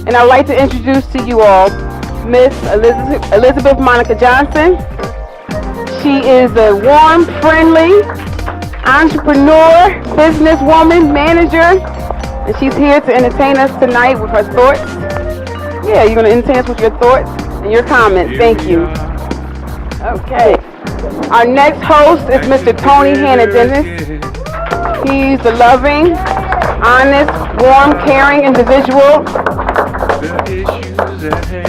And I'd like to introduce to you all Miss Elizabeth Monica Johnson. She is a warm, friendly entrepreneur, businesswoman, manager, and she's here to entertain us tonight with her thoughts. Yeah, you're going to entertain us with your thoughts and your comments. Thank you. Okay. Our next host is Mr. Tony Hannah Dennis. He's a loving, honest, warm, caring individual.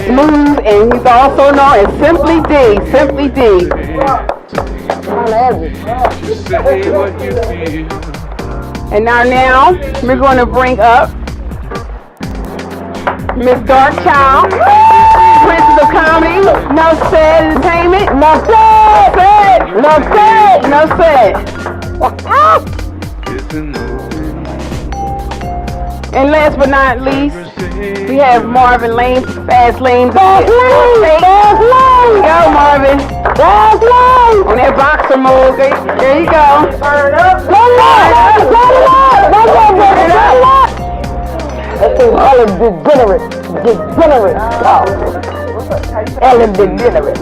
Smooth, and he's also known as Simply D. Simply D. And now we're going to bring up Miss Darkchild, Princess of Comedy, No Said Entertainment, No Said. And last but not least, we have Marvin Lane, Fast Lane. Fast Lane! Go, Marvin. Fast Lane! On that boxer move. There you go. Turn it up. That's Ellen DeGeneres. Ellen DeGeneres.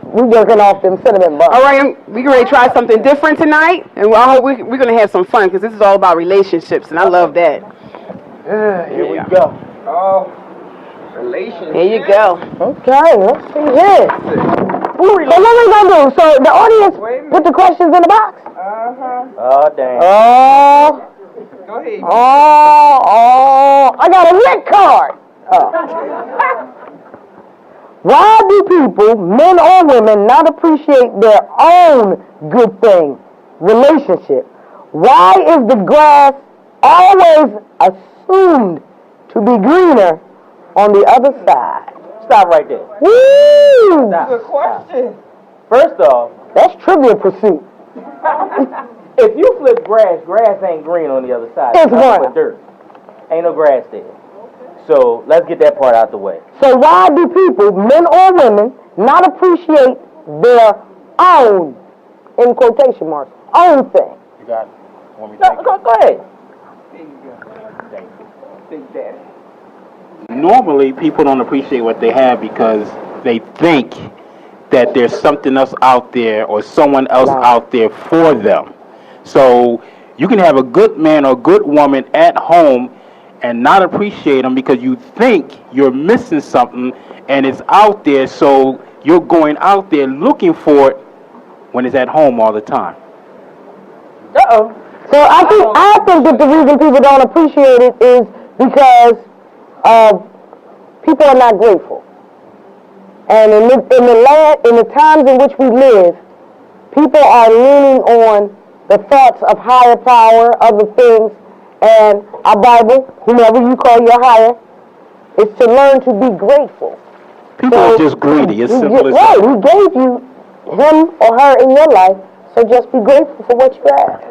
We're working off them cinnamon buns. All right, we're going to try something different tonight, and I hope we're going to have some fun because this is all about relationships, and I love that. Here we go. Oh, relationships. Here you go. Okay, let's see this. So what we gonna do? So the audience put the questions in the box? Oh, damn. Oh. Go ahead. Oh, I got a red card. Why do people, men or women, not appreciate their own good thing, relationship? Why is the grass always assumed to be greener on the other side? Stop right there. Woo! Good question. First off, That's Trivial Pursuit. if you flip grass ain't green on the other side. It's nothing brown. but dirt. Ain't no grass there. So let's get that part out the way. So why do people, men or women, not appreciate their own, in quotation marks, own thing? You got it. Want me to go ahead. There you go. Thank you. Big Daddy. Normally, people don't appreciate what they have because they think that there's something else out there or someone else out there for them. So you can have a good man or good woman at home and not appreciate them because you think you're missing something and it's out there, so you're going out there looking for it when it's at home all the time. So I think that the reason people don't appreciate it is because people are not grateful. And in the times in which we live, people are leaning on the thoughts of higher power, other things, and our Bible, whomever you call your higher, is to learn to be grateful. People are just greedy. It's simple as Right, that. he gave you him or her in your life, so just be grateful for what you have.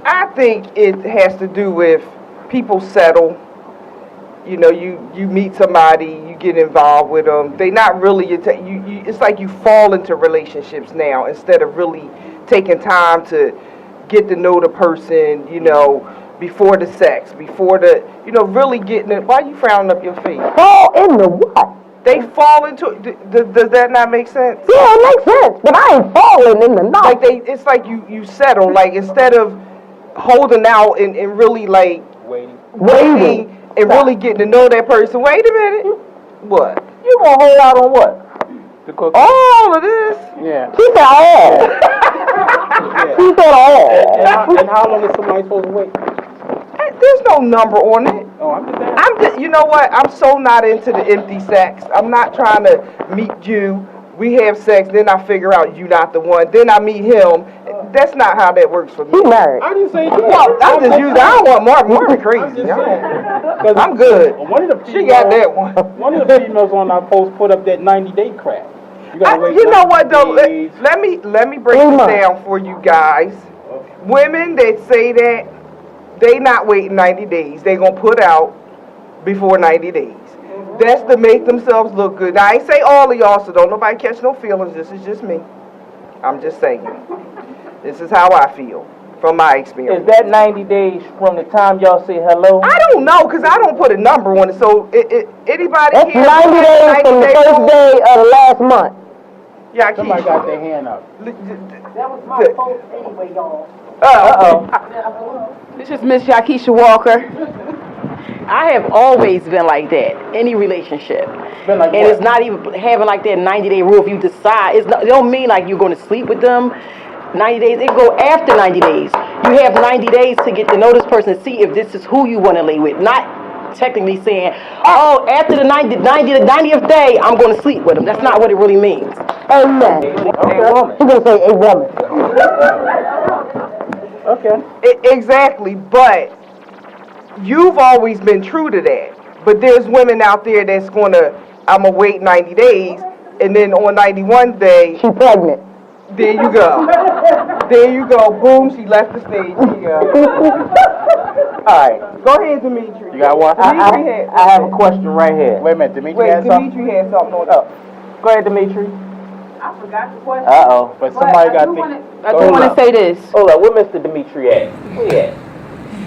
I think it has to do with people settle. You know, you meet somebody, you get involved with them. They not really, it's like you fall into relationships now instead of really taking time to get to know the person, you know, before the sex, before the, you know, really getting it. Why are you frowning up your face? Fall into what? They fall into it. Does that not make sense? Yeah, it makes sense, but I ain't falling in the knot. Like it's like you settle, like instead of holding out and really like waiting and really getting to know that person. Wait a minute. What? You gonna hold out on what? The cookie. All of this? Yeah. She said all. She said all. And how long is somebody supposed to wait? There's no number on it. Oh, I'm just You know what? I'm so not into the empty sex. I'm not trying to meet you. We have sex, then I figure out you not the one. Then I meet him. That's not how that works for me. He married. I didn't say Well, I'm just using. I don't want Marvin. Marvin crazy. I'm good. One of the She got that one. One of the females on our post put up that 90-day crap. You know what though? Let me break this down for you guys. Women that say that, they not waiting 90 days. They gonna put out before 90 days. That's to make themselves look good. Now I ain't say all of y'all, so don't nobody catch no feelings. This is just me. I'm just saying. This is how I feel. from my experience. Is that 90 days from the time y'all say hello? I don't know, because I don't put a number on it, so anybody That's here? 90 days from the first day of the last month. Yeah, I keep. Somebody got their hand up. That was my fault anyway, y'all. This is Miss Yakisha Walker. I have always been like that, any relationship. Been like And what? it's not even having like that 90-day rule. If you decide, it don't mean like you're going to sleep with them 90 days. It go after 90 days. You have 90 days to get to know this person, see if this is who you want to lay with. Not technically saying, oh, after the 90th day, I'm going to sleep with them. That's not what it really means. Amen. Okay. He's gonna say a woman. Okay. Exactly, but you've always been true to that. But there's women out there that's I'ma wait 90 days, and then on 91st day, She pregnant. there you go. There you go. Boom, she left the stage. Here you go. All right. Go ahead, Dimitri. You got one? I have a question right here. Wait a minute, Dimitri Wait, has something? Dimitri had something on Go ahead, Dimitri. I forgot the question. Uh-oh. But somebody got I do want to say this. Hold up, where Mr. Dimitri at? Where he at?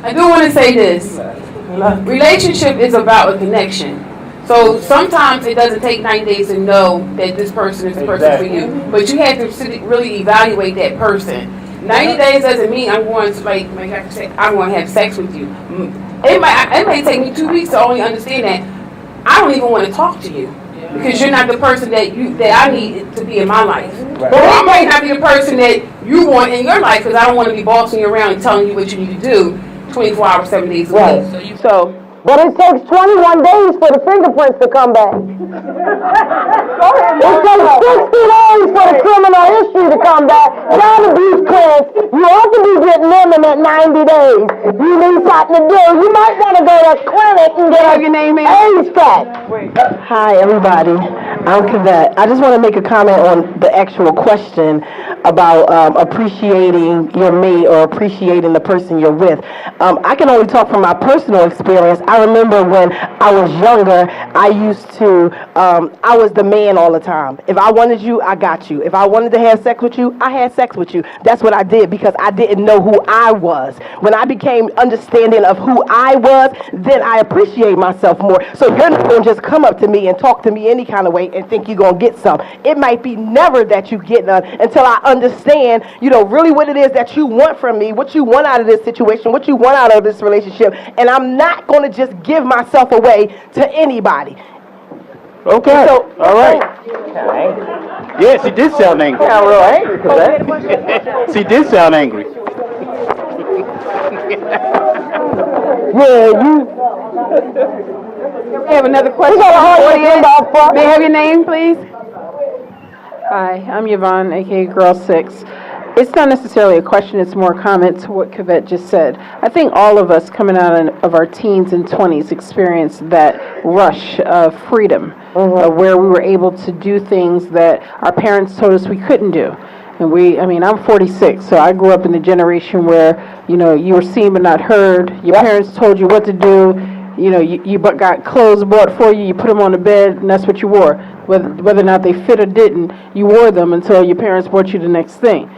I do want to say this. Relationship is about a connection. So sometimes it doesn't take 90 days to know that this person is the person for you. But you have to really evaluate that person. 90 days doesn't mean I'm going to, like I said, I'm going to have sex with you. It may take me 2 weeks to only understand that I don't even want to talk to you. Because you're not the person that I need to be in my life. Right. Or I might not be the person that you want in your life, because I don't want to be bossing you around and telling you what you need to do 24 hours, 7 days a week. So, But it takes 21 days for the fingerprints to come back. It takes 60 days for the criminal history to come back. Child abuse clearance, you ought to be getting them in that 90 days. You need something to do. You might want to go to a clinic and get have your name, ma'am? AIDS test. Hi, everybody. I'm Kavette. I just want to make a comment on the actual question about appreciating your mate or appreciating the person you're with. I can only talk from my personal experience. I remember when I was younger, I used to, I was the man all the time. If I wanted you, I got you. If I wanted to have sex with you, I had sex with you. That's what I did because I didn't know who I was. When I became understanding of who I was, then I appreciate myself more. So you're not going to just come up to me and talk to me any kind of way and think you're going to get some. It might be never that you get none until I understand, really what it is that you want from me, what you want out of this situation, what you want out of this relationship. And I'm not going to just give myself away to anybody. Okay. So, all right. Kinda angry. Yeah, she did sound angry. Kinda real angry, Kavette. She did sound angry. Yeah, you. we have another question. got a hard Audience. up front. May I have your name, please? Hi, I'm Yvonne, aka Girl 6. It's not necessarily a question, it's more a comment to what Kavette just said. I think all of us coming out of our teens and 20s experienced that rush of freedom, where we were able to do things that our parents told us we couldn't do. And I'm 46, so I grew up in the generation where, you were seen but not heard. Your parents told you what to do. You got clothes bought for you, you put them on the bed, and that's what you wore. Whether or not they fit or didn't, you wore them until your parents bought you the next thing.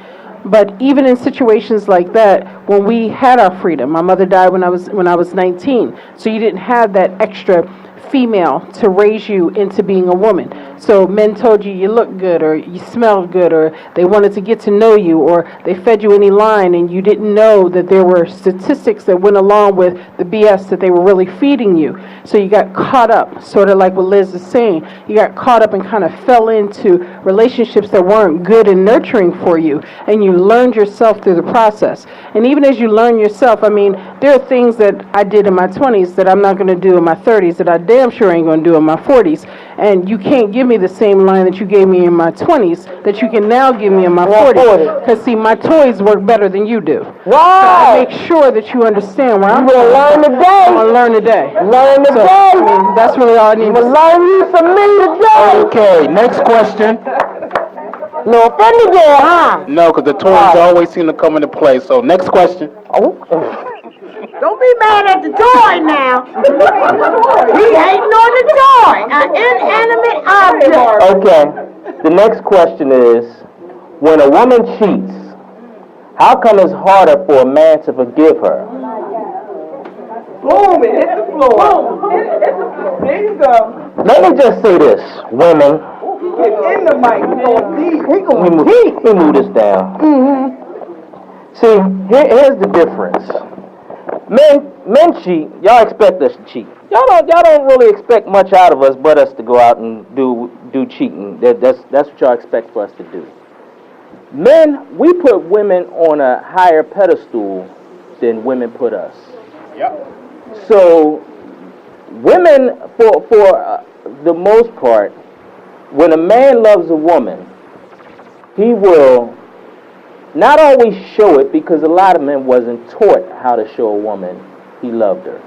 But even in situations like that, when we had our freedom, my mother died when I was 19, so you didn't have that extra female to raise you into being a woman. So men told you you look good or you smelled good or they wanted to get to know you or they fed you any line and you didn't know that there were statistics that went along with the BS that they were really feeding you. So you got caught up, sort of like what Liz is saying. You got caught up and kind of fell into relationships that weren't good and nurturing for you, and you learned yourself through the process. And even as you learn yourself, there are things that I did in my 20s that I'm not going to do in my 30s that I damn sure ain't going to do in my 40s. And you can't give me the same line that you gave me in my 20s that you can now give me in my 40s. Because, see, my toys work better than you do. Right. So I make sure that you understand where I'm You're from. gonna learn today. I'm going to learn today. Learn So, today. that's really all I need You're to gonna say. learn you from me today. Okay, next question. No offended there, huh? No, because the toys always seem to come into play. So next question. Don't be mad at the toy now. He hating on the toy, an inanimate object. Okay, the next question is, when a woman cheats, How come it's harder for a man to forgive her? Boom, it hit the floor. Hit the floor. There you go. Let me just say this, women. Get in the mic. Let me move this down. See, here's the difference. Men cheat. Y'all expect us to cheat. Y'all don't really expect much out of us but us to go out and do cheating. That's what y'all expect for us to do. Men, we put women on a higher pedestal than women put us. Yep. So, women, for the most part, when a man loves a woman, he will not always show it, because a lot of men wasn't taught how to show a woman he loved her.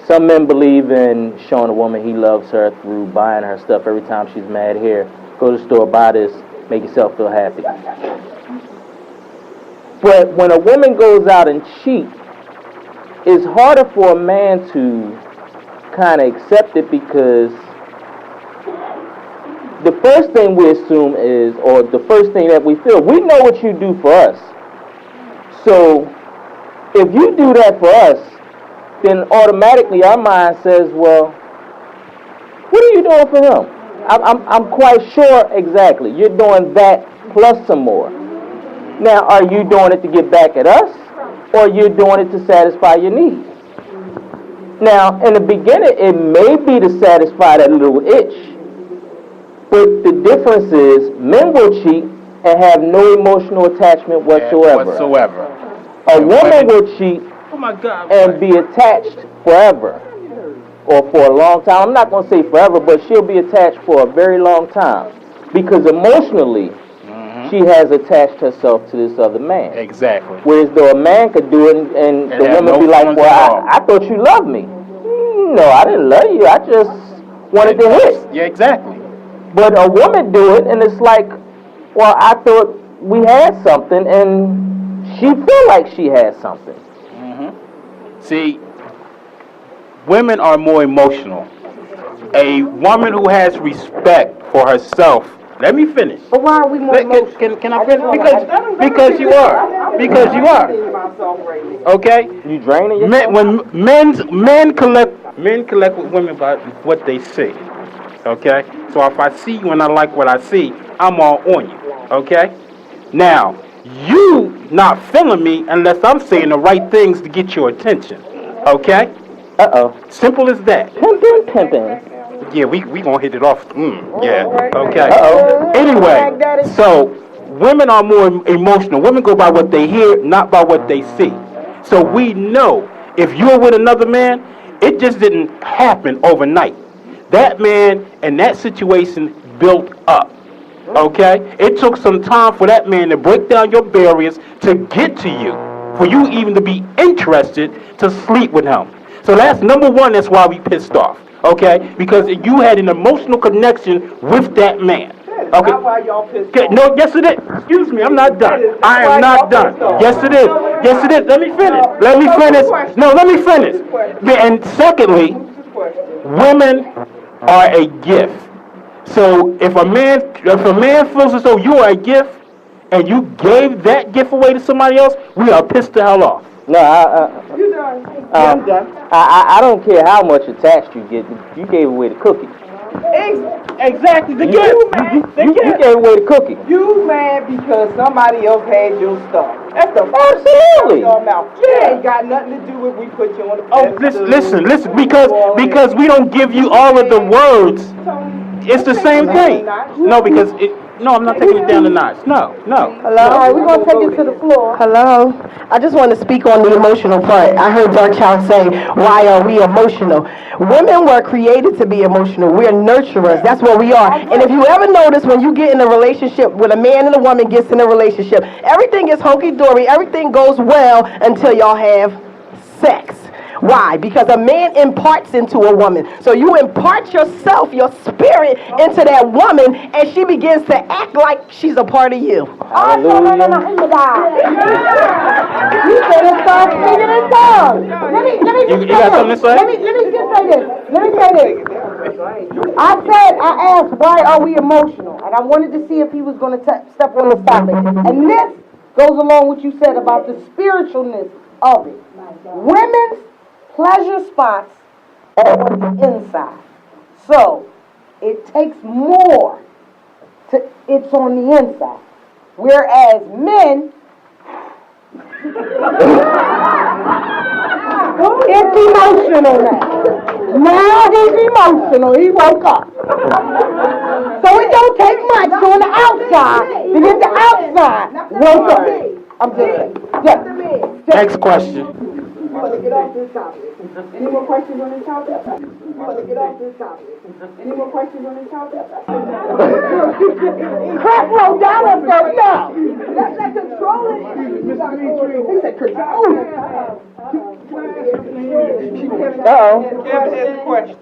Some men believe in showing a woman he loves her through buying her stuff every time she's mad. Here, go to the store, buy this, make yourself feel happy. But when a woman goes out and cheats, it's harder for a man to kind of accept it, because the first thing we assume is, or the first thing that we feel, we know what you do for us. So if you do that for us, then automatically our mind says, well, what are you doing for him? I'm quite sure exactly. You're doing that plus some more. Now, are you doing it to get back at us, or you're doing it to satisfy your needs? Now, in the beginning, it may be to satisfy that little itch, but the difference is men will cheat and have no emotional attachment whatsoever. A woman will cheat and be attached forever, or for a long time. I'm not going to say forever, but she'll be attached for a very long time, because emotionally, she has attached herself to this other man. Exactly. Whereas though a man could do it and the woman be like, well, I thought you loved me. No, I didn't love you. I just wanted to hit. Yeah, exactly. But a woman do it, and it's like, well, I thought we had something, and she feel like she has something. See, women are more emotional. A woman who has respect for herself. Let me finish. But why are we more emotional? Can I finish? Because you are. Because you are. Okay. You draining yourself? When men collect with women by what they see. Okay. So if I see you and I like what I see, I'm all on you. Okay. Now, you not feeling me unless I'm saying the right things to get your attention. Okay. Simple as that. Pimpin'. Yeah, we gonna hit it off. Yeah. Okay. Anyway, so women are more emotional. Women go by what they hear, not by what they see. So we know if you're with another man, it just didn't happen overnight. That man and that situation built up. Okay? It took some time for that man to break down your barriers to get to you, for you even to be interested to sleep with him. So that's number one. That's why we pissed off. Okay? Because you had an emotional connection with that man. Okay? No, yes it is. Excuse me, I'm not done. I am not done. Yes it is. Yes it is. Let me finish. Let me finish. No, let me finish. And secondly, women are a gift. So if a man feels as though you are a gift and you gave that gift away to somebody else, we are pissed the hell off. No, I don't care how much attached you get. You gave away the cookie. Exactly, the gift. You gave away the cookie. You mad because somebody else had your stuff. That's the Absolutely. Your mouth. You ain't got nothing to do with we put you on the pedestal. Listen, because we don't give you all of the words. It's the same thing. No, because no, I'm not taking it down the notch. No. Hello? All right, we're going to take it to the floor. Hello? I just want to speak on the emotional part. I heard Darkchild say, why are we emotional? Women were created to be emotional. We're nurturers. That's what we are. And if you ever notice, when you get in a relationship, when a man and a woman gets in a relationship, everything is hunky-dory. Everything goes well until y'all have sex. Why? Because a man imparts into a woman. So you impart yourself, your spirit, into that woman, and she begins to act like she's a part of you. Oh, no. You better start speaking in tongues. You got something to say? Let me just say this. I asked, why are we emotional? And I wanted to see if he was going to step on this topic. And this, goes along with what you said about the spiritualness of it. Women's pleasure spots are on the inside. So, it takes more it's on the inside. Whereas men, it's emotional now. Now he's emotional. He woke up. So it don't take much on the outside to get the outside woke up. I'm just saying. Yeah. Next question. Get off this topic. Any more questions on this topic? Get off this topic. Any more questions on this topic? Crap rolled down up there, no. That's not controlling. He said control. Give his question.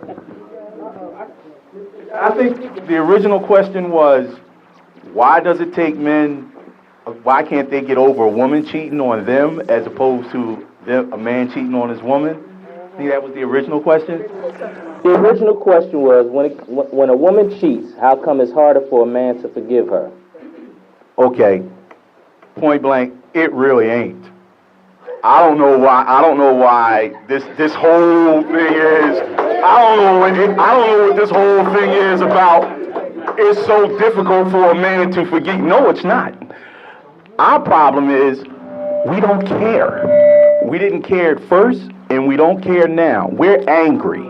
I think the original question was, why does it take men, why can't they get over a woman cheating on them as opposed to a man cheating on his woman? I think that was the original question. The original question was, when a woman cheats, how come it's harder for a man to forgive her? Okay, point blank, it really ain't. I don't know why this whole thing is. I don't know what this whole thing is about. It's so difficult for a man to forgive. No, it's not. Our problem is we don't care. We didn't care at first, and we don't care now. We're angry.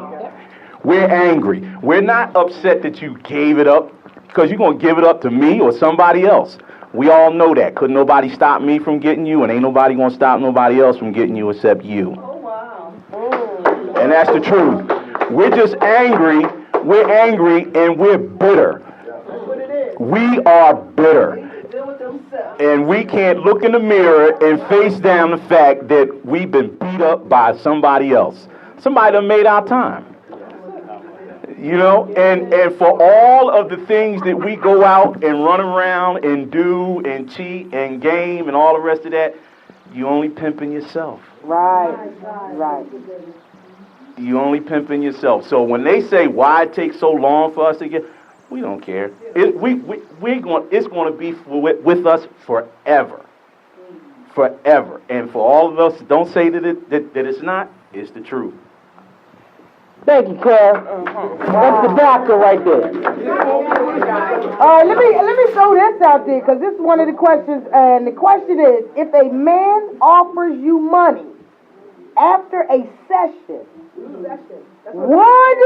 We're angry. We're not upset that you gave it up, because you're going to give it up to me or somebody else. We all know that. Couldn't nobody stop me from getting you, and ain't nobody going to stop nobody else from getting you except you. Oh, wow. And that's the truth. We're just angry. We're angry, and we're bitter. We are bitter. And we can't look in the mirror and face down the fact that we've been beat up by somebody else. Somebody that made our time. You know, and for all of the things that we go out and run around and do and cheat and game and all the rest of that, you only pimping yourself. Right. You only pimping yourself. So when they say why it takes so long for us to get, we don't care. It's going to be with us forever. Forever. And for all of us, don't say that it's not. It's the truth. Thank you, Carol. That's the doctor right there. Let me throw this out there, because this is one of the questions, and the question is, if a man offers you money after a session, would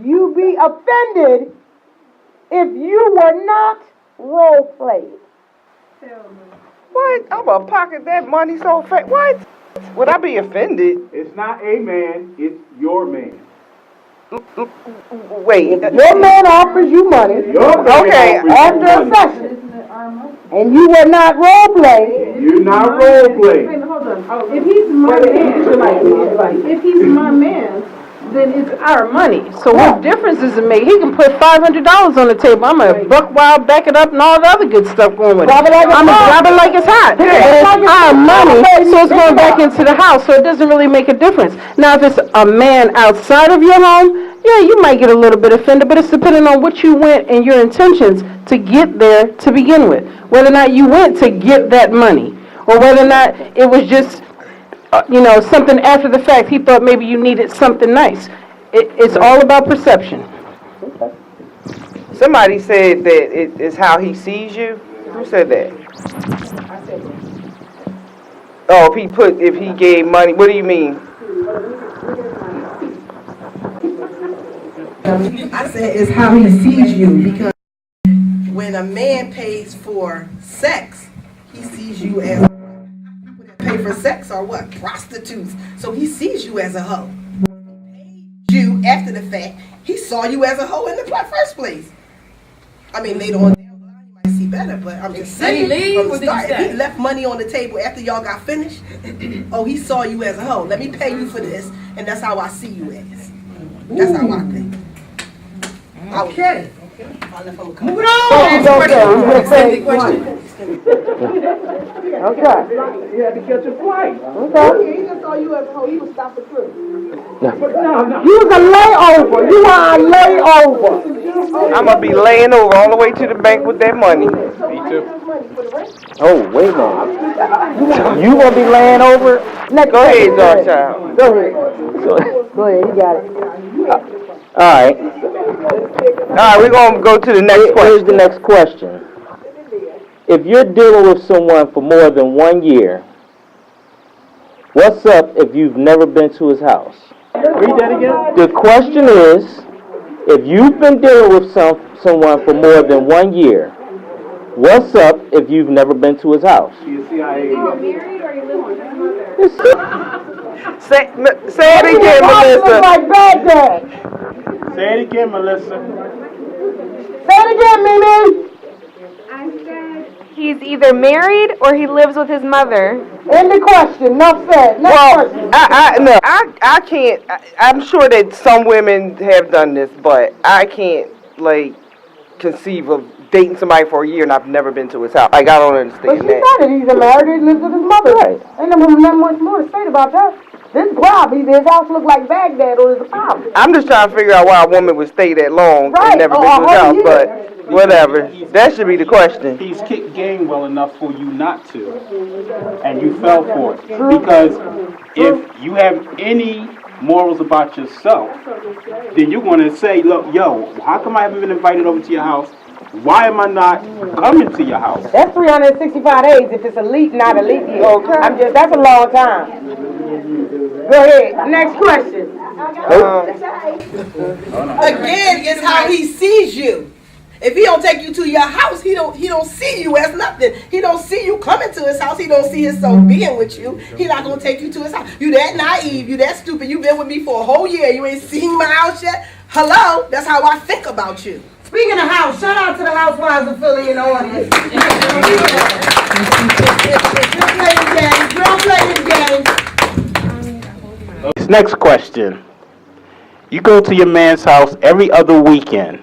you be offended if you were not role played? What? I'm gonna pocket that money so fast. What? Would I be offended? It's not a man, it's your man. Wait. Your man offers you money Okay. after a session, and you were not role played. You're not role playing. If he's my man, if he's my man, then it's our money. So what difference does it make? He can put $500 on the table. I'm gonna buck wild, back it up, and all the other good stuff going with it. I'm gonna grab it like it's hot. And it's our money, so it's going back into the house. So it doesn't really make a difference. Now, if it's a man outside of your home, yeah, you might get a little bit offended, but it's depending on what you went and your intentions to get there to begin with. Whether or not you went to get that money, or whether or not it was just something after the fact. He thought maybe you needed something nice. It's all about perception. Somebody said that it is how he sees you. Who said that? I said that. Oh, if he gave money, what do you mean? I said it's how he sees you, because when a man pays for sex, he sees you as people that pay for sex are what? Prostitutes. So he sees you as a hoe. He paid you after the fact. He saw you as a hoe in the first place. I mean, later on down the line, you might see better, but I'm just saying, from the start, if he left money on the table after y'all got finished, oh, he saw you as a hoe. Let me pay you for this, and that's how I see you as. That's how I think. Okay. Moving on. Question. Okay. You had to catch a flight. Okay. He just saw you as a hoe. He would stop the crew. You was a layover. You are a layover. I'm gonna be laying over all the way to the bank with that money. Me too. Oh, wait a minute. You gonna be laying over? Go ahead, Darchild. Go ahead. Go ahead, you got it. All right. All right, we're gonna go to the next Here's question. the next question. If you're dealing with someone for more than 1 year, what's up if you've never been to his house? Read that again. The question is, if you've been dealing with someone for more than 1 year, what's up if you've never been to his house? Say it again, Melissa. Like Baghdad. Say it again, Melissa. Say it again, Mimi. I said he's either married or he lives with his mother. End the question. Enough said. Next question. I can't. I'm sure that some women have done this, but I can't conceive of dating somebody for a year and I've never been to his house. I don't understand But she that. said it. He's married and lives with his mother. Right. Ain't nothing much more to say about that. This problem, either his house look like Baghdad or there's a problem. I'm just trying to figure out why a woman would stay that long and never been to his house, but whatever. That should be the question. He's kicked game well enough for you not to, and you fell for it. Because if you have any morals about yourself, then you're going to say, look, yo, how come I haven't been invited over to your house? Why am I not coming to your house? That's 365 days if it's a leap, not a leap year. Okay. That's a long time. Go ahead. Next question. Again, it's how he sees you. If he don't take you to your house, he don't see you as nothing. He don't see you coming to his house. He don't see his soul being with you. He not gonna take you to his house. You that naive, you that stupid. You been with me for a whole year. You ain't seen my house yet. Hello, that's how I think about you. Speaking of house, shout out to the housewives of Philly in the audience. Girl play this game. This next question. You go to your man's house every other weekend.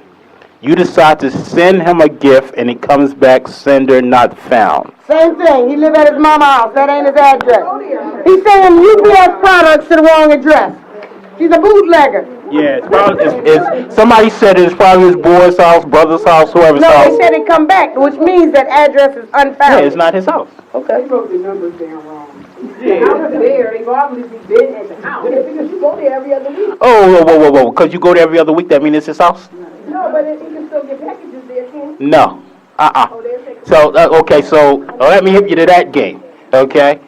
You decide to send him a gift and it comes back sender not found. Same thing. He live at his mama's house. That ain't his address. He's sending UPS products to the wrong address. He's a bootlegger. Yeah, it's probably, somebody said it's probably his boy's house, brother's house, whoever's house. No, they said it come back, which means that address is unfound. Yeah, it's not his house. Okay. They wrote the numbers down wrong. The house is there. They've obviously been at the house. Because you go there every other week. Oh, whoa. Because you go there every other week, that means it's his house? No, but he can still get packages there, can't he? No. So, okay, so let me hit you to that game, okay?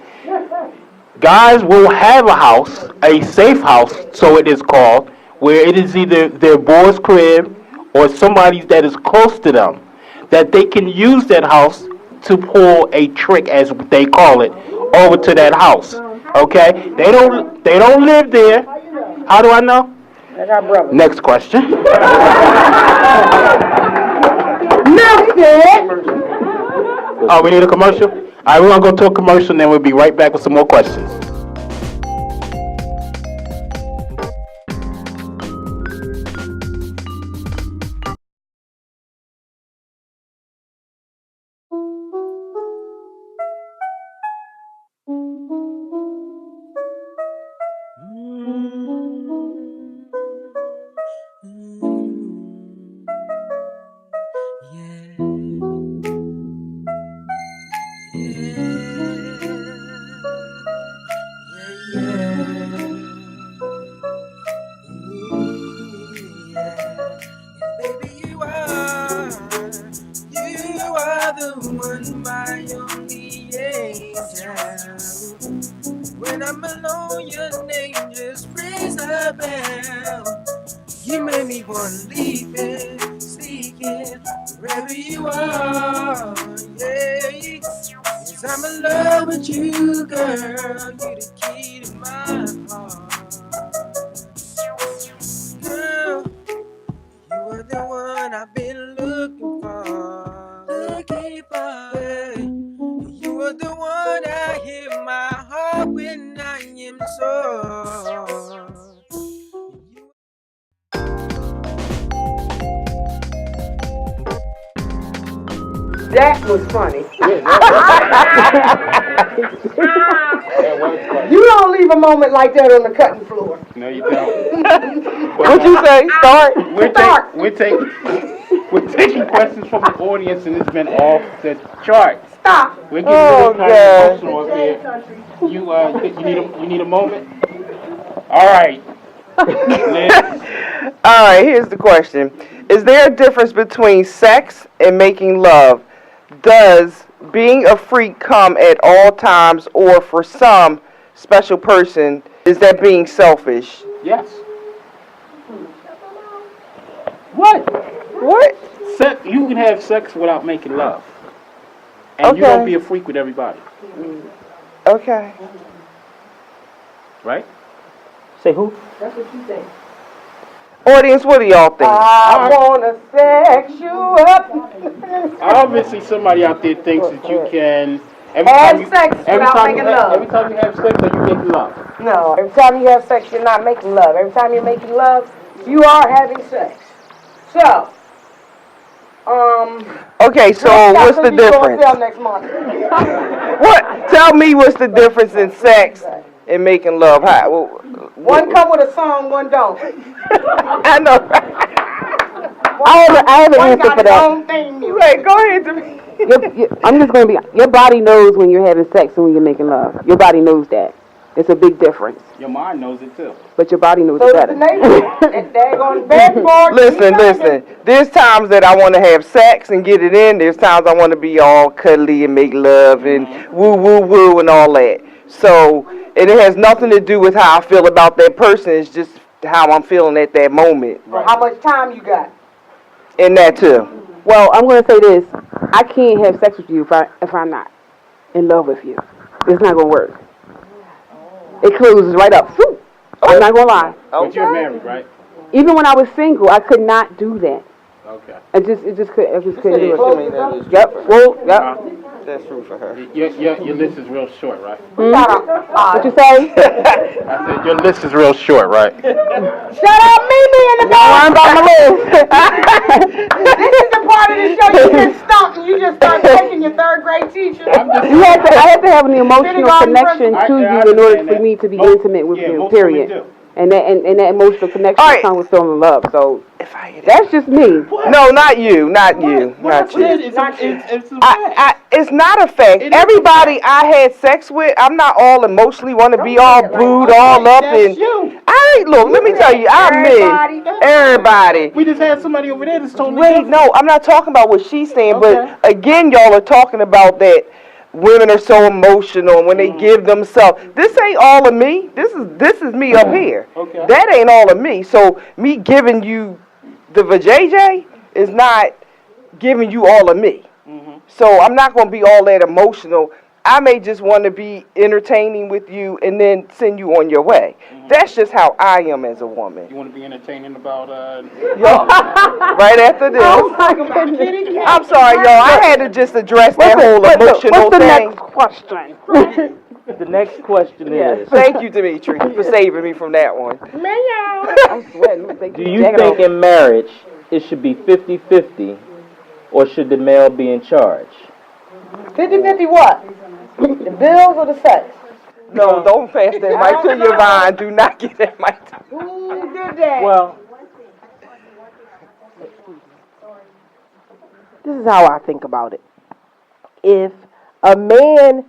Guys will have a house, a safe house, so it is called, where it is either their boy's crib or somebody that is close to them, that they can use that house to pull a trick, as they call it, over to that house, okay? They don't live there. How do I know? I got brothers. Next question. Oh, we need a commercial? All right, we're going to go to a commercial, and then we'll be right back with some more questions. When I'm alone, your name just rings a bell. You make me wanna leave it, sneaking wherever you are, yeah. Yes, I'm in love with you, girl. You the key to my heart. Girl, you are the one I've been looking for. Looking for, yeah. You are the one I hear my heart when I am sore. That was funny. You don't leave a moment like that on the cutting floor. No, you don't. What'd you say? Start? We'll We're taking questions from the audience, and it's been off the charts. Stop. We're getting really kind of emotional up here. You need a moment. All right. Liz. All right, here's the question. Is there a difference between sex and making love? Does being a freak come at all times, or for some special person, is that being selfish? Yes. What? What? You can have sex without making love. And you don't be a freak with everybody. Okay. Right? Say who? That's what you say. Audience, what do y'all think? I wanna sex you up. Obviously, somebody out there thinks that you can. Have sex without making love. Every time you have sex, are you making love? No, every time you have sex, you're not making love. Every time you're making love, you are having sex. So, Okay, so what's the difference? Next month. What? Tell me what's the difference in sex and making love? One come with a song, one don't. I know. I have an answer for that. Wait, go ahead, Denise. I'm just going to be, your body knows when you're having sex and when you're making love. Your body knows that. It's a big difference. Your mind knows it too. But your body knows it better. Listen. There's times that I want to have sex and get it in. There's times I want to be all cuddly and make love and woo and all that. So, and it has nothing to do with how I feel about that person. It's just how I'm feeling at that moment. Right. How much time you got? And that too. Well, I'm going to say this. I can't have sex with you if I'm not in love with you. It's not going to work. It closes right up. Whew. I'm not going to lie. But you're married, right? Even when I was single, I could not do that. Okay. I just couldn't do it. Yep. Well, yep. That's true for her. Your list is real short, right? What you say? I said your list is real short, right? Shut up, Mimi in the back. Worry about my list. This is the part of the show you get stumped and you just start taking your third grade teacher. I had to have an emotional connection to you in order for that. me to be intimate with you, most period. women do. And that emotional connection comes with falling in love. So that's just me. No, not you. Not you. It's not a fact. Everybody I had sex with, I'm not all emotionally want to be all booed all up and. Look, let me tell you, I'm me. Everybody. We just had somebody over there that's totally Wait, different. no, I'm not talking about what she's saying, but again, y'all are talking about that women are so emotional when they give themselves. This ain't all of me. This is me up here. Okay. That ain't all of me. So me giving you the vajayjay is not giving you all of me. So I'm not going to be all that emotional. I may just want to be entertaining with you and then send you on your way. That's just how I am as a woman. You want to be entertaining about Right after this. Oh my goodness. I'm sorry, y'all. I had to just address that whole emotional What's the thing. next question? The next question is, Thank you, Dimitri, for saving me from that one. I'm sweating. do you think in marriage it should be 50-50 or should the male be in charge? 50-50 what? The bills or the sex? No, don't pass that mic to your vine. Do not get that mic. Who did that? Well, This is how I think about it. If a man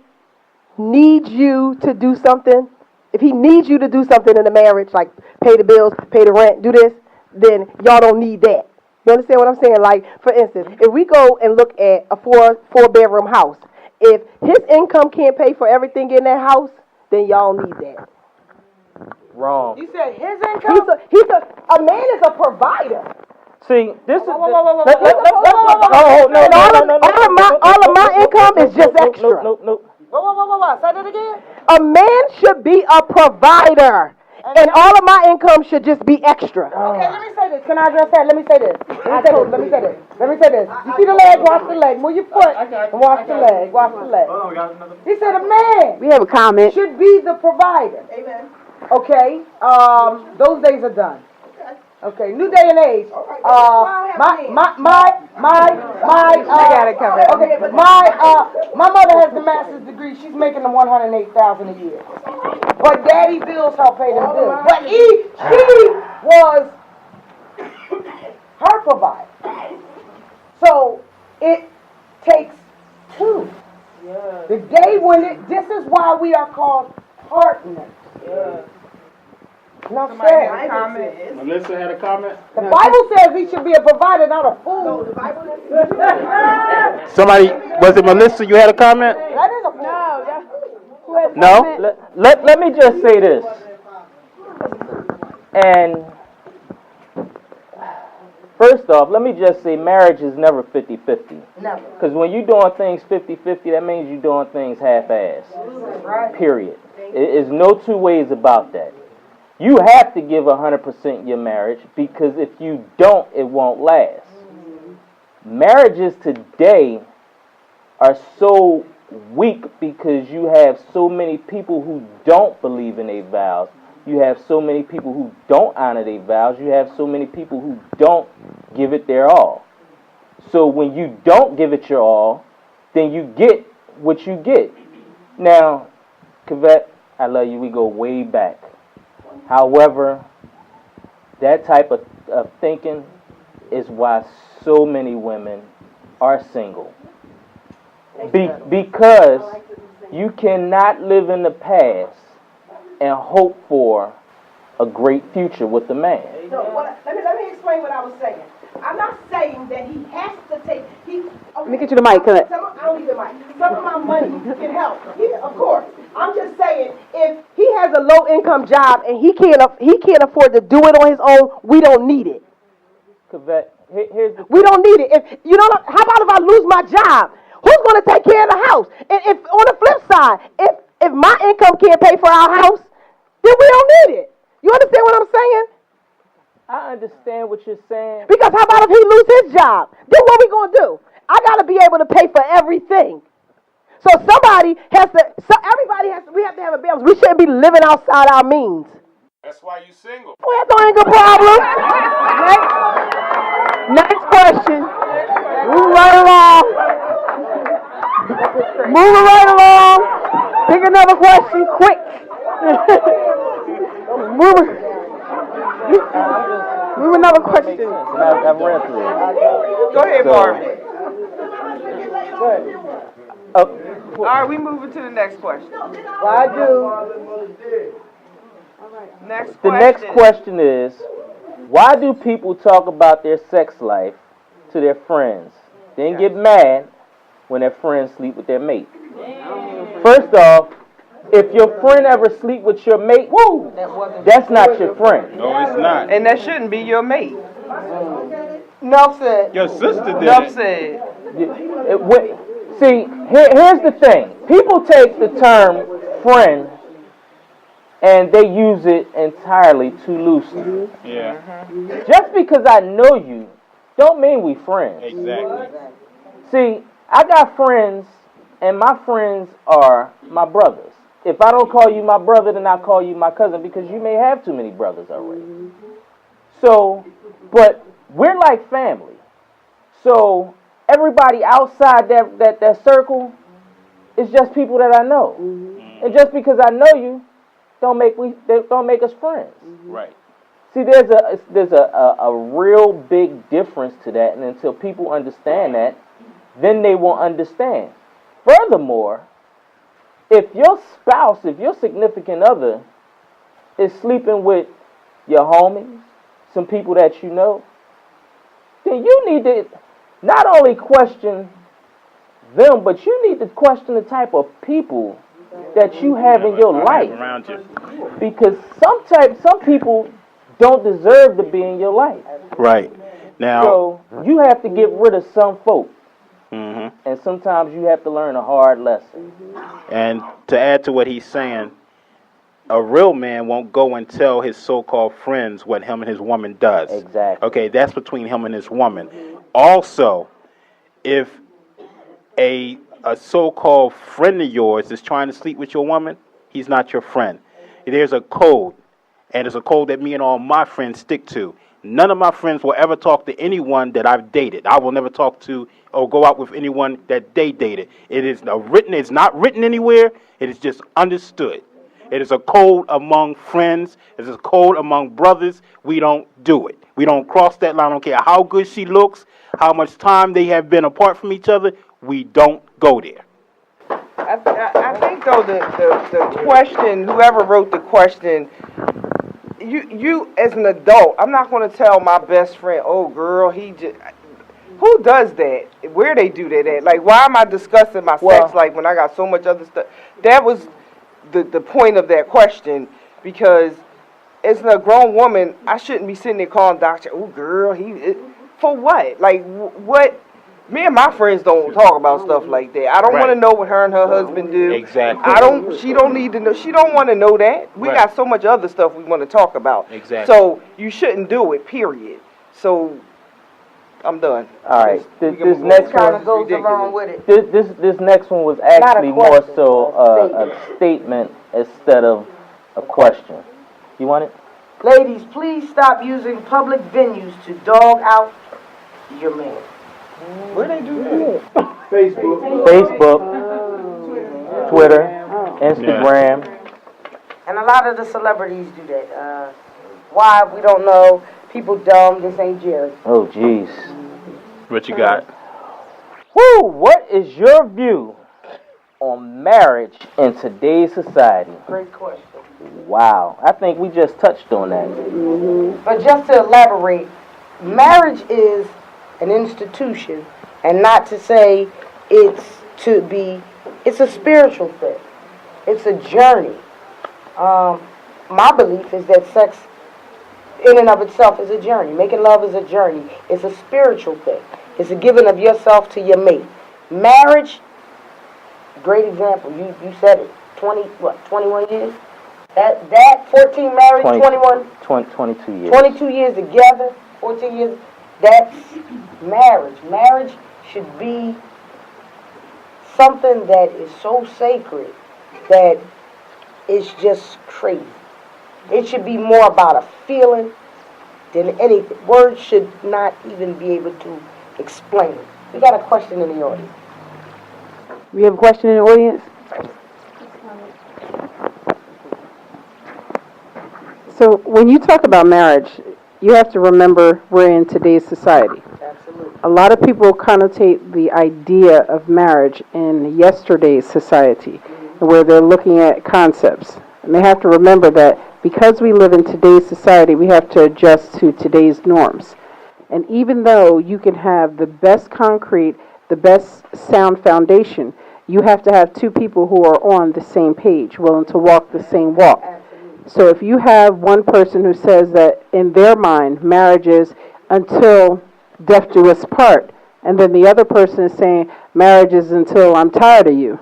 needs you to do something, if he needs you to do something in a marriage, like pay the bills, pay the rent, do this, then y'all don't need that. You understand what I'm saying? Like, for instance, if we go and look at a four-bedroom house, if his income can't pay for everything in that house, then y'all need that. wrong. You said his income? A man is a provider. See, this is All of my income is just extra. Nope. What? Say that again? A man should be a provider. And all of my income should just be extra. Okay, let me say this. Can I address that? Let me say this. Let me say this. You see the leg? Watch the leg. Move your foot and watch the leg. Watch the leg. He said a man We have a comment. should be the provider. Amen. Okay. Those days are done. Okay, new day and age. My mother has the master's degree. She's making them $108,000 a year. But daddy bills help pay them bills. But she was her provider. doing it. This is why we are called partners. Enough said. Melissa had a comment? The Bible says he should be a provider, not a fool. The Bible Somebody, was it Melissa? You had a comment? That is a fool. No? Let me just say this. And first off, let me just say marriage is never 50-50. Never. Because when you're doing things 50-50, that means you're doing things half-assed. Right. Period. There's no two ways about that. You have to give 100% your marriage, because if you don't, it won't last. Marriages today are so weak because you have so many people who don't believe in their vows. You have so many people who don't honor their vows. You have so many people who don't give it their all. So when you don't give it your all, then you get what you get. Now, Kavette, I love you. We go way back. However, that type of thinking is why so many women are single. Because you cannot live in the past and hope for a great future with a man. So let me explain what I was saying. I'm not saying that he has to take. Let me get you the mic. I don't need the mic. Some of my money can help. Of course. I'm just saying, if he has a low income job and he can't afford to do it on his own, we don't need it. Kavette, here's the We don't need it. If you know, how about if I lose my job? Who's going to take care of the house? And if on the flip side, if my income can't pay for our house, then we don't need it. You understand what I'm saying? I understand what you're saying. Because how about if he lose his job? Then what we going to do? I got to be able to pay for everything. So everybody has to, we have to have a balance. We shouldn't be living outside our means. That's why you single. Well, that's ain't a problem. Next question. Move right along. Moving right along. Pick another question quick. Move another question. I've read through it. Go ahead, Marvin. Oh, All right, we moving to the next question. Why do? Next the question. next question is, why do people talk about their sex life to their friends, then get mad when their friends sleep with their mate? First off, if your friend ever sleep with your mate, that's not your friend. No, it's not. And that shouldn't be your mate. Enough said. Your sister did Enough it. said. See, here's the thing. People take the term friend and they use it entirely too loosely. Yeah. Just because I know you, don't mean we friends. Exactly. See, I got friends, and my friends are my brothers. If I don't call you my brother, then I'll call you my cousin, because you may have too many brothers already. So, but we're like family. So, everybody outside that circle is just people that I know. And just because I know you, don't make us friends. Right. See, there's a real big difference to that, and until people understand that, then they will understand. Furthermore, if your spouse, if your significant other is sleeping with your homies, some people that you know, then you need to not only question them, but you need to question the type of people that you have in your life. Around you. Because some people don't deserve to be in your life. Right. Now. So you have to get rid of some folk. Mm-hmm. And sometimes you have to learn a hard lesson. And to add to what he's saying, a real man won't go and tell his so-called friends what him and his woman does. Exactly. Okay, that's between him and his woman. Also, if a so-called friend of yours is trying to sleep with your woman, he's not your friend. There's a code, and it's a code that me and all my friends stick to. None of my friends will ever talk to anyone that I've dated. I will never talk to or go out with anyone that they dated. It is it's not written anywhere. It is just understood. It is a code among friends. It is a code among brothers. We don't do it. We don't cross that line. I don't care how good she looks, how much time they have been apart from each other. We don't go there. I So the question, whoever wrote the question, you as an adult, I'm not going to tell my best friend, oh girl, he just. Who does that? Where they do that at? Like, why am I discussing my sex life when I got so much other stuff? That was the point of that question, because as a grown woman, I shouldn't be sitting there calling doctor, oh girl, for what? Like, what? Me and my friends don't talk about stuff like that. I don't want to know what her and her husband do. Exactly. She don't need to know. She don't want to know that. We got so much other stuff we want to talk about. Exactly. So you shouldn't do it, period. So I'm done. All right. This next Kind one. of goes along with it. This next one was actually more so a statement instead of a question. You want it? Ladies, please stop using public venues to dog out your man. Where they do that? Facebook, Twitter, Instagram. And a lot of the celebrities do that. Why, we don't know. People dumb. This ain't Jerry. Oh, jeez. What you got? Woo! What is your view on marriage in today's society? Great question. Wow. I think we just touched on that. But just to elaborate, marriage is an institution, and not to say it's a spiritual thing. It's a journey. My belief is that sex in and of itself is a journey. Making love is a journey. It's a spiritual thing. It's a giving of yourself to your mate. Marriage, great example. You said it. 21 years? That 14 married, 22 years. 22 years together, 14 years. That's marriage. Marriage should be something that is so sacred that it's just crazy. It should be more about a feeling than anything. Words should not even be able to explain it. We got a question in the audience. We have a question in the audience? So when you talk about marriage, you have to remember we're in today's society. Absolutely. A lot of people connotate the idea of marriage in yesterday's society, where they're looking at concepts. And they have to remember that because we live in today's society, we have to adjust to today's norms. And even though you can have the best concrete, the best sound foundation, you have to have two people who are on the same page, willing to walk the same walk. So if you have one person who says that in their mind, marriage is until death do us part, and then the other person is saying marriage is until I'm tired of you,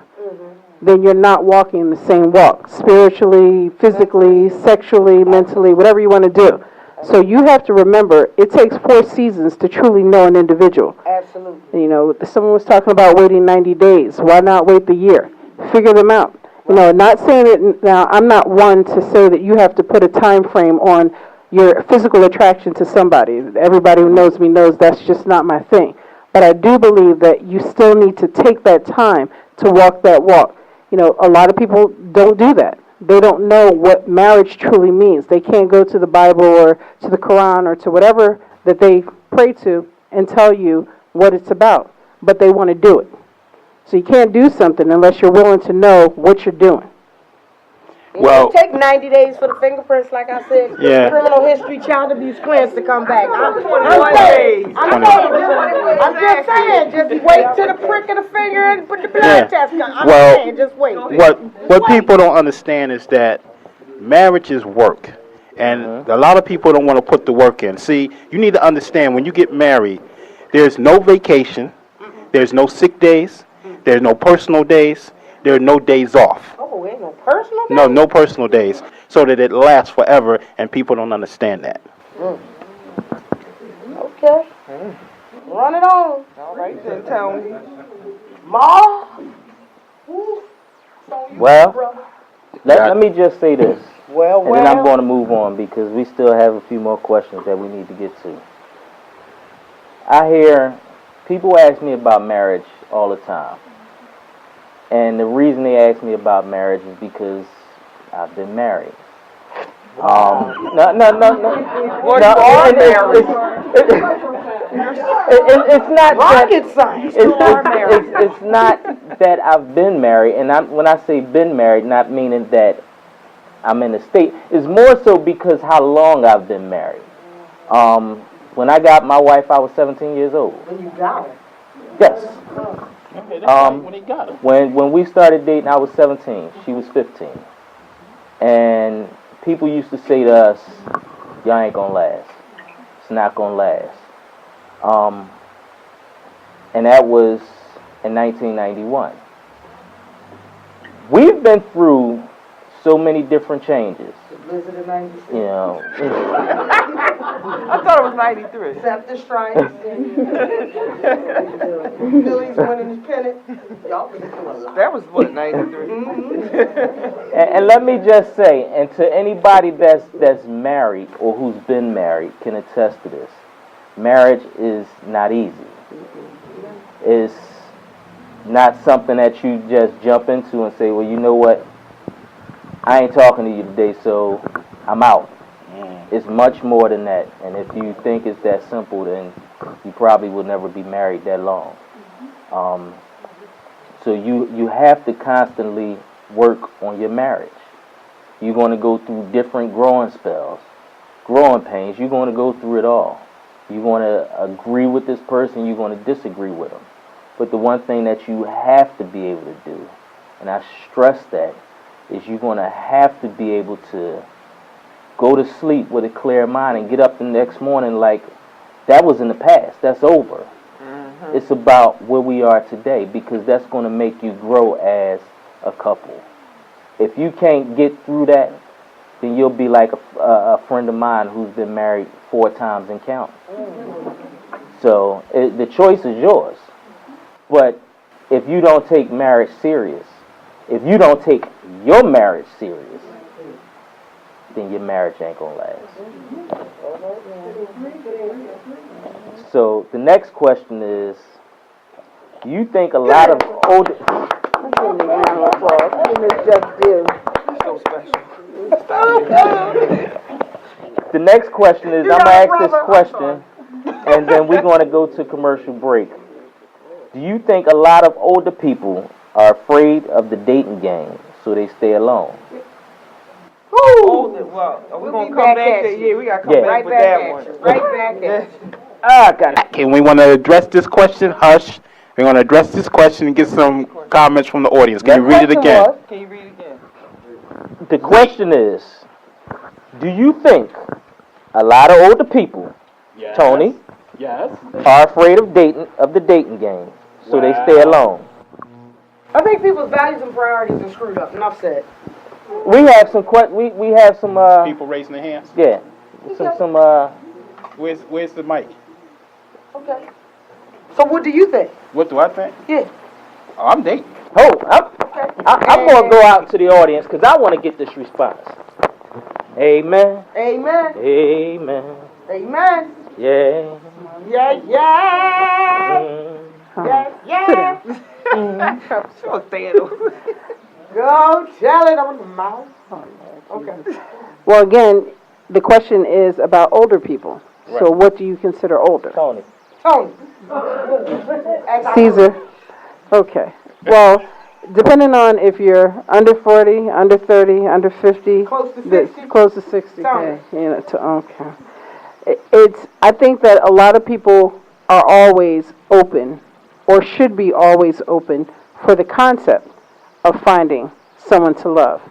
then you're not walking the same walk, spiritually, physically, sexually, mentally, whatever you want to do. So you have to remember, it takes 4 seasons to truly know an individual. Absolutely. You know, someone was talking about waiting 90 days. Why not wait the year? Figure them out. You know, not saying it, now, I'm not one to say that you have to put a time frame on your physical attraction to somebody. Everybody who knows me knows that's just not my thing. But I do believe that you still need to take that time to walk that walk. You know, a lot of people don't do that. They don't know what marriage truly means. They can't go to the Bible or to the Quran or to whatever that they pray to and tell you what it's about. But they want to do it. So you can't do something unless you're willing to know what you're doing. Well, it take 90 days for the fingerprints, like I said. Yeah. Criminal history, child abuse clearance to come back. I'm just saying, just wait till the prick of the finger and put the blood test on. I'm saying, just wait. What people don't understand is that marriage is work. And a lot of people don't want to put the work in. See, you need to understand, when you get married, there's no vacation, there's no sick days, there's no personal days, there are no days off. Oh, ain't no personal days? No, no personal days, so that it lasts forever, and people don't understand that. Okay. Run it on. All right, then, Tony. Ma? Well, let me just say this. Well, and then I'm going to move on because we still have a few more questions that we need to get to. I hear people ask me about marriage all the time. And the reason they ask me about marriage is because I've been married. No. Well, you are married. It's not rocket science. It's not that I've been married, and when I say been married, not meaning that I'm in a state, is more so because how long I've been married. When I got my wife, I was 17 years old. When you got her. Yes. Okay, that's right, when he got it. When we started dating, I was 17. She was 15. And people used to say to us, y'all ain't gonna last. It's not gonna last. And that was in 1991. We've been through so many different changes. Blizzard of 96. You know. I thought it was 93. Scepter strikes. Phillies winning his pennant. Y'all been through a lot. That was what, 93? And let me just say, and to anybody that's married or who's been married can attest to this, marriage is not easy. It's not something that you just jump into and say, well, you know what, I ain't talking to you today, so I'm out. It's much more than that. And if you think it's that simple, then you probably will never be married that long. So you have to constantly work on your marriage. You're going to go through different growing spells, growing pains. You're going to go through it all. You're going to agree with this person. You're going to disagree with them. But the one thing that you have to be able to do, and I stress that, is you're going to have to be able to go to sleep with a clear mind and get up the next morning like that was in the past. That's over. It's about where we are today, because that's going to make you grow as a couple. If you can't get through that, then you'll be like a friend of mine who's been married 4 times and counting. So the choice is yours. But if you don't take marriage serious, if you don't take your marriage serious, then your marriage ain't gonna last. So the next question is, do you think a lot of older... The next question is, I'm gonna ask this question, and then we're gonna go to commercial break. Do you think a lot of older people are afraid of the dating game, so they stay alone? Well, are we going to come back to, we got to come back with that one. Right back at you. Got it. Okay, we want to address this question. Hush. We want to address this question and get some comments from the audience. Can you read it again? Can you read it again? The question is, do you think a lot of older people, Tony, are afraid of the dating game, so they stay alone? I think people's values and priorities are screwed up. Enough said. We have some we have some People raising their hands. Yeah. Where's the mic? Okay. So what do you think? What do I think? Yeah. Oh, I'm dating. I'm going to go out to the audience because I want to get this response. Amen. Amen. Amen. Amen. Yeah. Yeah, yeah. Yeah, yeah. Sure, stand over. Go tell it on the mouth. Okay. Well, again, the question is about older people. Right. So what do you consider older? Tony. Caesar. Okay. Well, depending on if you're under 40, under 30, under 50. Close to 60. Close to 60. Okay. You know, okay. I think that a lot of people are always open, or should be always open, for the concept of finding someone to love.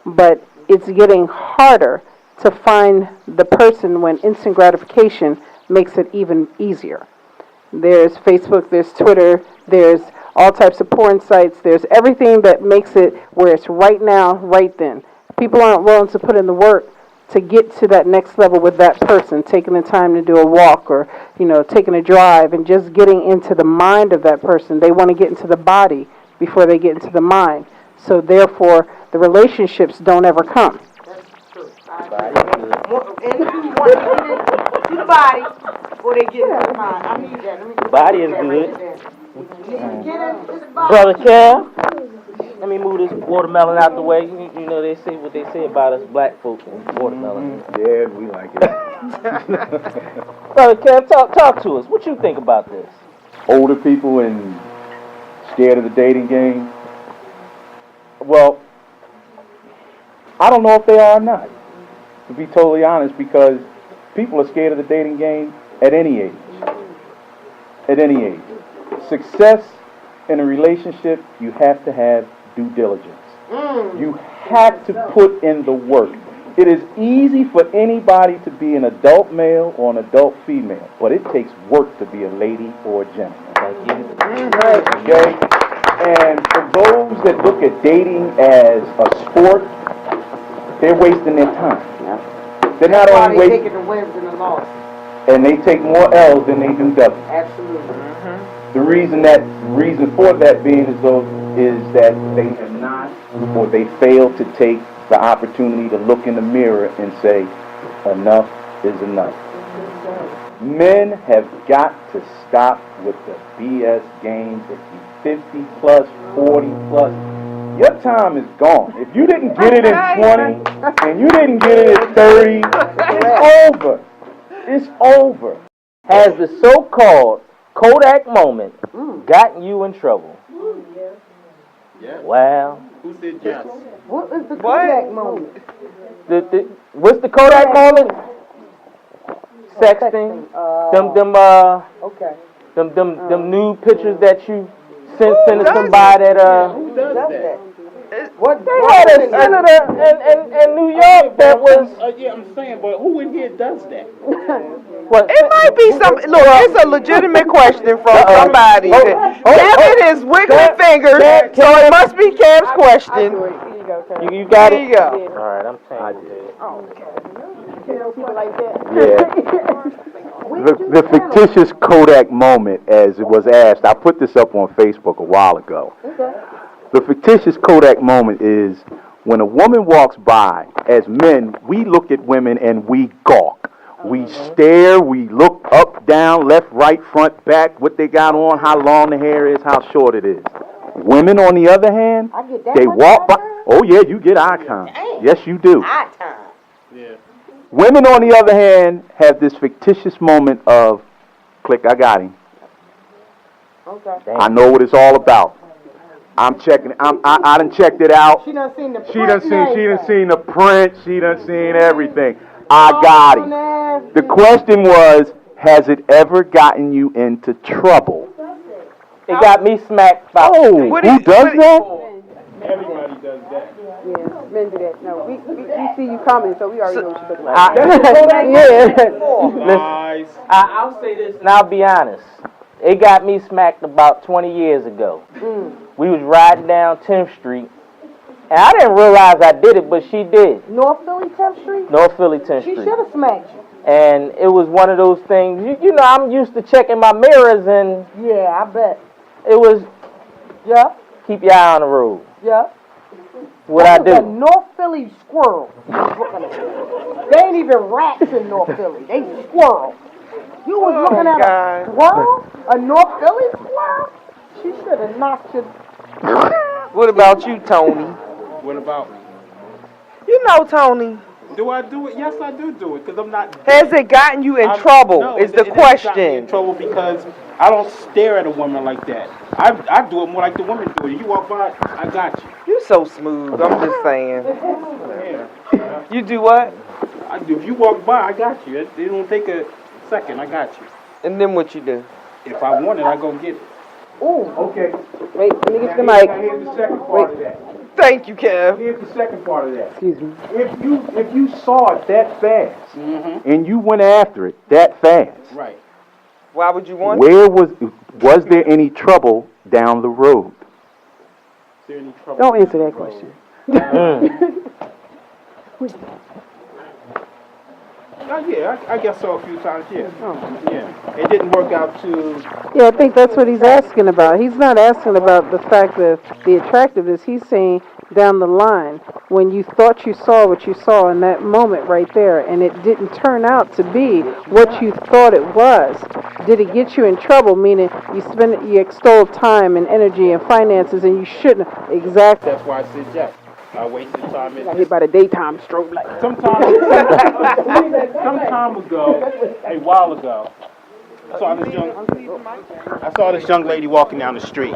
But it's getting harder to find the person when instant gratification makes it even easier. There's Facebook, there's Twitter, there's all types of porn sites, there's everything that makes it where it's right now, right then. People aren't willing to put in the work to get to that next level with that person, taking the time to do a walk or, taking a drive and just getting into the mind of that person. They want to get into the body before they get into the mind. So therefore, the relationships don't ever come. That's true. And you want to get into the body before they get into the mind. I need that. The body is good. Brother Cal, let me move this watermelon out the way. You know they say what they say about us black folks and watermelon. Yeah, we like it. Brother Cal, talk to us. What you think about this? Older people and scared of the dating game? Well, I don't know if they are or not, to be totally honest, because people are scared of the dating game at any age. At any age. Success in a relationship, you have to have due diligence. You have to put in the work. It is easy for anybody to be an adult male or an adult female, but it takes work to be a lady or a gentleman. Okay? And for those that look at dating as a sport, they're wasting their time. They're not only wasting, taking the wins and the losses. and they take more L's than they do W's. Absolutely. The reason for that being is that they have not, or they fail to take the opportunity to look in the mirror and say, enough is enough. Men have got to stop with the BS games. If you 50 plus, 40 plus, your time is gone. If you didn't get it in 20 and you didn't get it at 30, it's over. It's over. Has the so-called Kodak moment gotten you in trouble? Well, Who said yes? What is the Kodak moment? What's the Kodak moment? Sexting. Okay. Them nude pictures that you sent to somebody that Who does that? What? They had a senator in New York that was. Yeah, I'm saying, but who in here does that? What? It might be some. Look, it's a legitimate question from somebody. Kevin is wiggling fingers, so it must be Kev's question. You got it. There you go. All right, I'm saying. I did. The fictitious Kodak moment, as it was asked, I put this up on Facebook a while ago. The fictitious Kodak moment is when a woman walks by. As men, we look at women and we gawk. We stare, we look up, down, left, right, front, back, what they got on, how long the hair is, how short it is. Women, on the other hand, they walk by. Oh yeah, you get eye contact. Yes, you do. Eye time. Yeah. Women, on the other hand, have this fictitious moment of, click, I got him. Okay. I know what it's all about. I'm checking. I done checked it out. She done seen the print. She done seen the print. She done seen everything. I got him. The question was, has it ever gotten you into trouble? It got me smacked by. Oh, who does that? Everybody does that. Yeah, men do that. No, we see you coming, so we already know what you're looking Lies. I'll say this and I'll be honest. It got me smacked about 20 years ago. We was riding down 10th Street, and I didn't realize I did it, but she did. North Philly 10th Street? North Philly 10th She Street. should have smacked you. And it was one of those things, you know, I'm used to checking my mirrors, and Yeah, I bet. it was, Yeah, keep your eye on the road. yeah. What I That was a do. North Philly squirrel. you was looking at. They ain't even rats in North Philly. They squirrels. You was looking at a squirrel? A North Philly squirrel? She should have knocked you. What about you, Tony? What about me? You know, Tony. Do I do it? Yes, I do it, because I'm not. Has it gotten you in trouble? No, is the it didn't got me in question. trouble because I don't stare at a woman like that. I do it more like the women do it. You walk by, I got you. You so smooth. I'm just saying. Yeah. You do what? I do. If you walk by, I got you. It don't take a second. I got you. And then what you do? If I want it, I go get it. Ooh. Okay. Wait, let me get the Now mic. here's the second part of that. Thank you, Kev. Here's the second part of that. Excuse me. If you saw it that fast Mm-hmm. and you went after it that fast, Right. Why would you want where was there any trouble down the road? Is there any trouble? Don't answer that question. Yeah, I guess so a few times, yeah. Yeah. It didn't work out too. Yeah, I think that's what he's asking about. He's not asking about the fact that the attractiveness. He's saying down the line, when you thought you saw what you saw in that moment right there, and it didn't turn out to be what you thought it was, did it get you in trouble? Meaning you extol time and energy and finances, and you shouldn't. Exactly. That's why I said yes. I wasted time. Got hit by the daytime strobe light. Some time ago, a while ago, I saw this young lady walking down the street.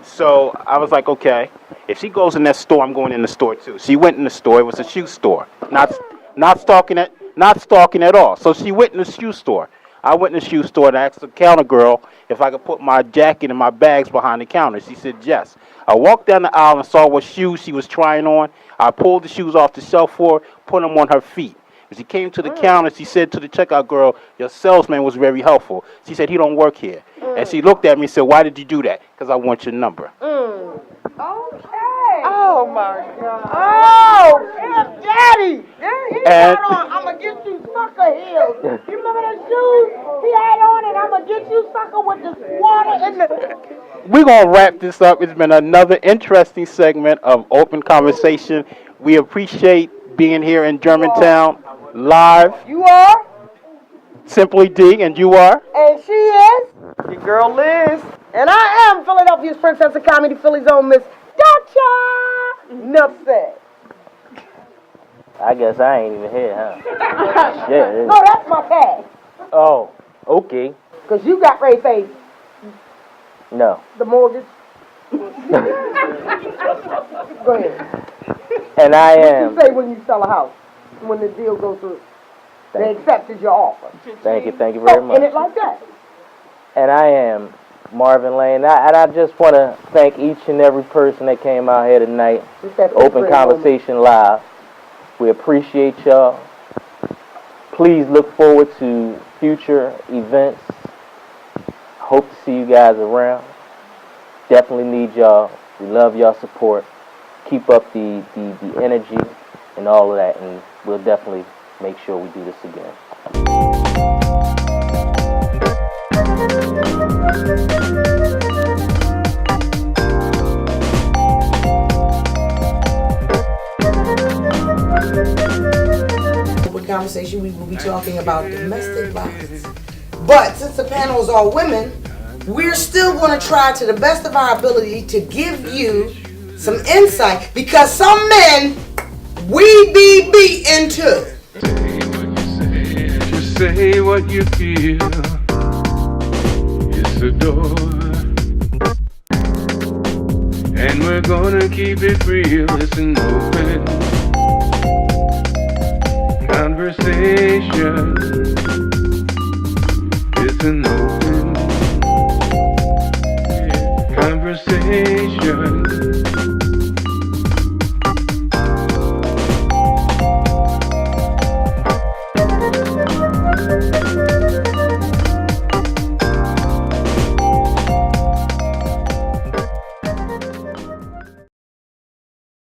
So I was like, okay, if she goes in that store, I'm going in the store too. She went in the store. It was a shoe store. Not stalking at all. So she went in the shoe store. I went in the shoe store and asked the counter girl if I could put my jacket and my bags behind the counter. She said yes. I walked down the aisle and saw what shoes she was trying on. I pulled the shoes off the shelf for her, put them on her feet. When she came to the counter, she said to the checkout girl, your salesman was very helpful. She said, he don't work here. And she looked at me and said, why did you do that? Because I want your number. Okay. Oh my God. Oh, Daddy. He had on, I'm going to get you sucker heels. You remember the shoes he had on, and I'm going to get you sucker with this water in the... We're going to wrap this up. It's been another interesting segment of Open Conversation. We appreciate being here in Germantown live. You are? Simply D, and you are? And she is? Your girl Liz. And I am Philadelphia's Princess of Comedy, Philly's own Miss Dacha. Enough said. I guess I ain't even here, huh? Shit. No, that's my tag. Oh, okay. Because you got Ray Face, No. the mortgage. Go ahead. And I What am. you say when you sell a house? When the deal goes through? They accepted your offer. Thank you very much. In it like that. And I am Marvin Lane. And I just want to thank each and every person that came out here tonight. Open Conversation Live. We appreciate y'all. Please look forward to future events. Hope to see you guys around. Definitely need y'all. We love y'all support. Keep up the energy and all of that, and we'll definitely make sure we do this again. Open Conversation, we will be talking about domestic violence. But since the panel is all women, we're still going to try to the best of our ability to give you some insight, because some men we be beaten too. Just say what you feel. It's a door. And we're gonna keep it real. It's an open conversation. It's an open